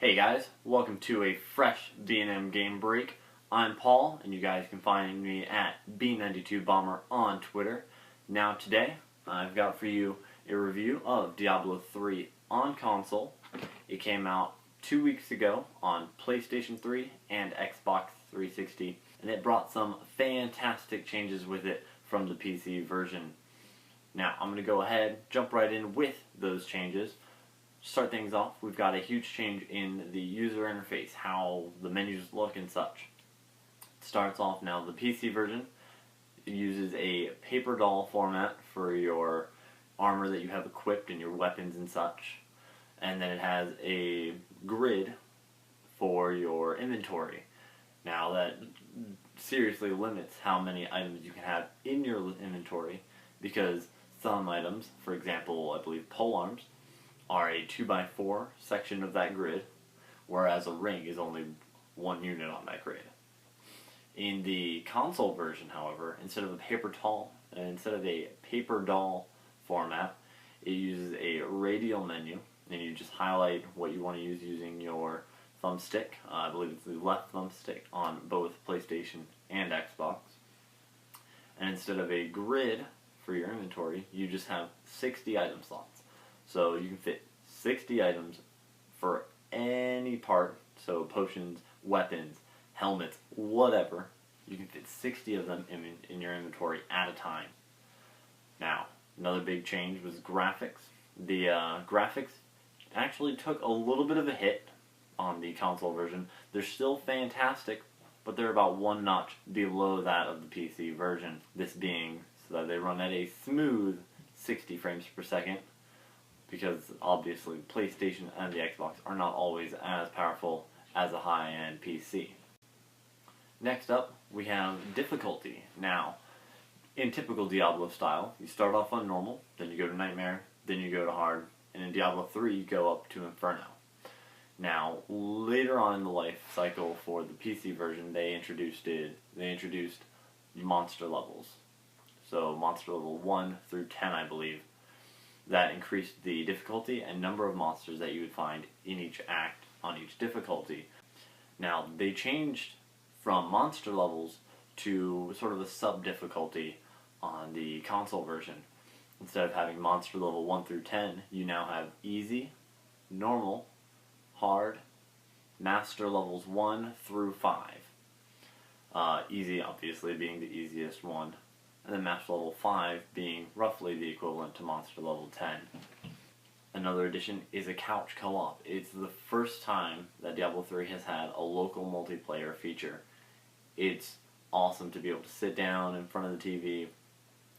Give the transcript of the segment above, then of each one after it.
Hey guys, welcome to a fresh B&M game break. I'm Paul, and you guys can find me at B92Bomber on Twitter. Now today, I've got for you a review of Diablo III on console. It came out 2 weeks ago on PlayStation 3 and Xbox 360, and it brought some fantastic changes with it from the PC version. Now, I'm going to go ahead, jump right in with those changes. Start things off, we've got a huge change in the user interface, how the menus look and such. It starts off now, the PC version uses a paper doll format for your armor that you have equipped and your weapons and such. And then it has a grid for your inventory. Now that seriously limits how many items you can have in your inventory, because some items, for example, I believe polearms, are a 2x4 section of that grid, whereas a ring is only one unit on that grid. In the console version, however, instead of a paper doll format, it uses a radial menu, and you just highlight what you want to use using your thumbstick. I believe it's the left thumbstick on both PlayStation and Xbox. And instead of a grid for your inventory, you just have 60 item slots. So you can fit 60 items for any part, so potions, weapons, helmets, whatever. You can fit 60 of them in your inventory at a time. Now, another big change was graphics. The graphics actually took a little bit of a hit on the console version. They're still fantastic, but they're about one notch below that of the PC version. This being so that they run at a smooth 60 frames per second, because obviously PlayStation and the Xbox are not always as powerful as a high-end PC. Next up, we have difficulty. Now, in typical Diablo style, you start off on normal, then you go to Nightmare, then you go to hard, and in Diablo 3 you go up to Inferno. Now, later on in the life cycle for the PC version, they introduced monster levels. So monster level 1 through 10, I believe. That increased the difficulty and number of monsters that you would find in each act on each difficulty. Now, they changed from monster levels to sort of a sub-difficulty on the console version. Instead of having monster level 1 through 10, you now have easy, normal, hard, master levels 1 through 5. Easy, obviously, being the easiest one, and then Master Level 5 being roughly the equivalent to Monster Level 10. Another addition is a couch co-op. It's the first time that Diablo 3 has had a local multiplayer feature. It's awesome to be able to sit down in front of the TV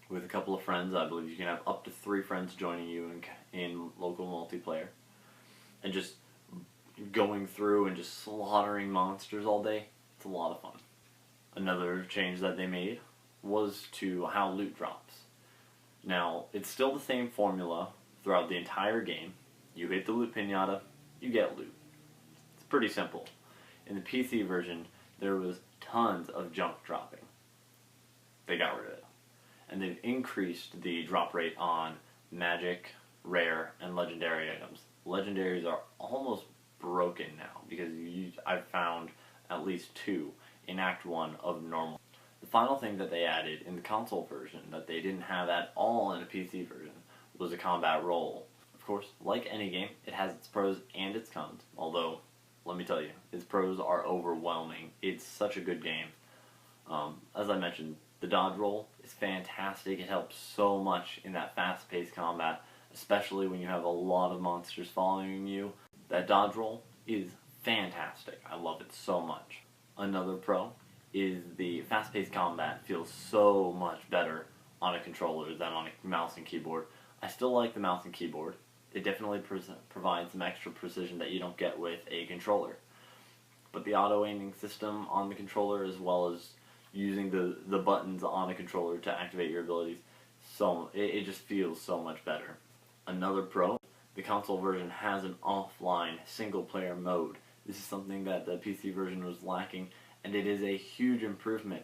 with a couple of friends. I believe you can have up to 3 friends joining you in local multiplayer. And just going through and just slaughtering monsters all day. It's a lot of fun. Another change that they made was to how loot drops. Now, it's still the same formula throughout the entire game. You hit the loot pinata, you get loot. It's pretty simple. In the PC version, there was tons of junk dropping. They got rid of it. And they've increased the drop rate on magic, rare, and legendary items. Legendaries are almost broken now, because I've found at least 2 in Act 1 of normal. The final thing that they added in the console version that they didn't have at all in a PC version was a combat roll. Of course, like any game, it has its pros and its cons, although, let me tell you, its pros are overwhelming. It's such a good game. As I mentioned, the dodge roll is fantastic. It helps so much in that fast-paced combat, especially when you have a lot of monsters following you. That dodge roll is fantastic. I love it so much. Another pro is the fast-paced combat feels so much better on a controller than on a mouse and keyboard. I still like the mouse and keyboard. It definitely provides some extra precision that you don't get with a controller. But the auto-aiming system on the controller, as well as using the buttons on a controller to activate your abilities, it just feels so much better. Another pro, the console version has an offline single-player mode. This is something that the PC version was lacking, and it is a huge improvement.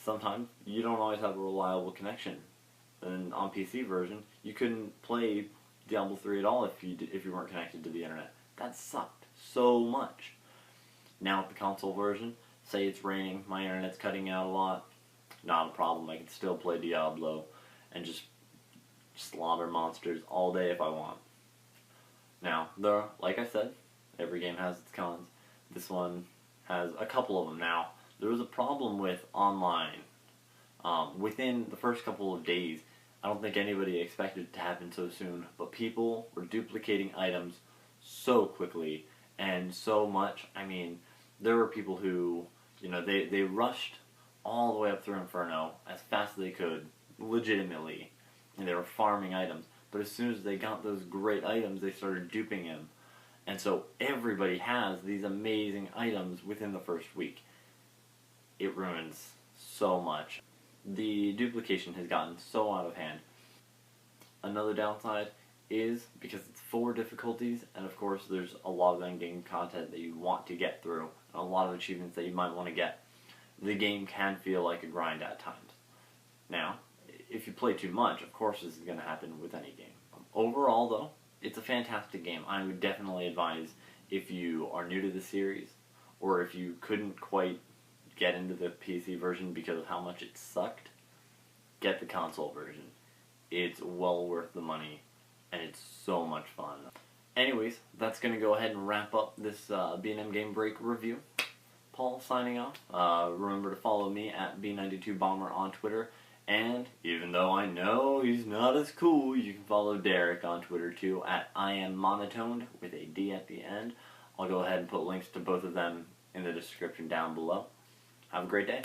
Sometimes you don't always have a reliable connection. And on PC version, you couldn't play Diablo 3 at all if you weren't connected to the internet. That sucked. so much. Now with the console version, say it's raining, my internet's cutting out a lot, not a problem. I can still play Diablo and just slaughter monsters all day if I want. Now, like I said, every game has its cons. This one has a couple of them. Now, there was a problem with online. Within the first couple of days, I don't think anybody expected it to happen so soon, but people were duplicating items so quickly and so much. I mean, there were people who, they rushed all the way up through Inferno as fast as they could, legitimately, and they were farming items. But as soon as they got those great items, they started duping him. And so everybody has these amazing items within the first week. It ruins so much. The duplication has gotten so out of hand. Another downside is because it's 4 difficulties, and of course there's a lot of endgame content that you want to get through, and a lot of achievements that you might want to get. The game can feel like a grind at times. Now, if you play too much, of course this is going to happen with any game. Overall though, it's a fantastic game. I would definitely advise, if you are new to the series, or if you couldn't quite get into the PC version because of how much it sucked, get the console version. It's well worth the money, and it's so much fun. Anyways, that's going to go ahead and wrap up this B&M Game Break review. Paul signing off. Remember to follow me at B92Bomber on Twitter, and even though I know he's not as cool, you can follow Derek on Twitter too at IamMonotoned with a D at the end. I'll go ahead and put links to both of them in the description down below. Have a great day.